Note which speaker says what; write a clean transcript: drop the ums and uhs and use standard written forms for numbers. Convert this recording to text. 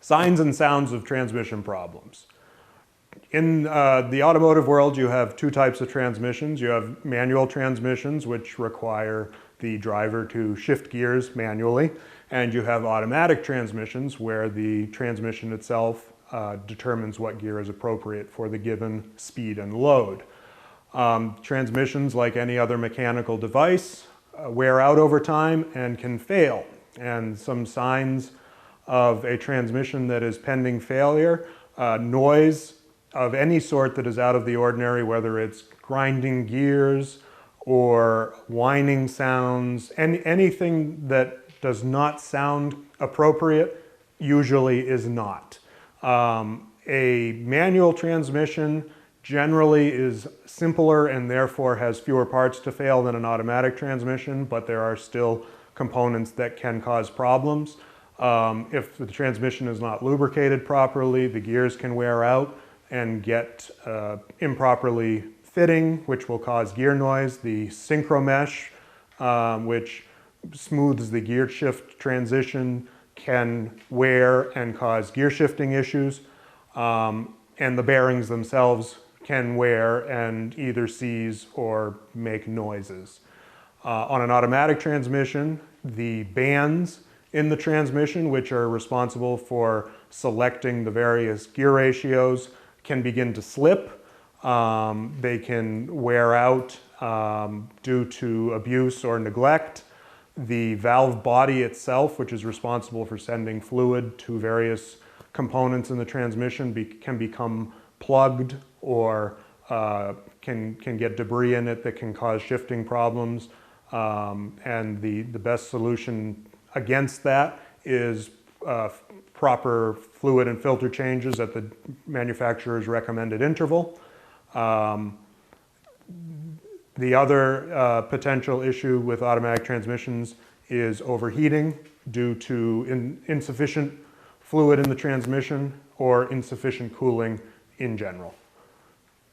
Speaker 1: Signs and sounds of transmission problems. In the automotive world, you have two types of transmissions. You have manual transmissions, which require the driver to shift gears manually, and you have automatic transmissions where the transmission itself determines what gear is appropriate for the given speed and load. Transmissions, like any other mechanical device, wear out over time and can fail. And some signs of a transmission that is pending failure, noise of any sort that is out of the ordinary, whether it's grinding gears or whining sounds, anything that does not sound appropriate usually is not. A manual transmission generally is simpler and therefore has fewer parts to fail than an automatic transmission, but there are still components that can cause problems. If the transmission is not lubricated properly, the gears can wear out and get improperly fitting, which will cause gear noise. The synchro mesh, which smooths the gear shift transition, can wear and cause gear shifting issues. And the bearings themselves can wear and either seize or make noises. On an automatic transmission, the bands in the transmission, which are responsible for selecting the various gear ratios, can begin to slip. They can wear out due to abuse or neglect. The valve body itself, which is responsible for sending fluid to various components in the transmission, can become plugged or can get debris in it that can cause shifting problems. And the best solution against that is proper fluid and filter changes at the manufacturer's recommended interval. The other potential issue with automatic transmissions is overheating due to insufficient fluid in the transmission or insufficient cooling in general.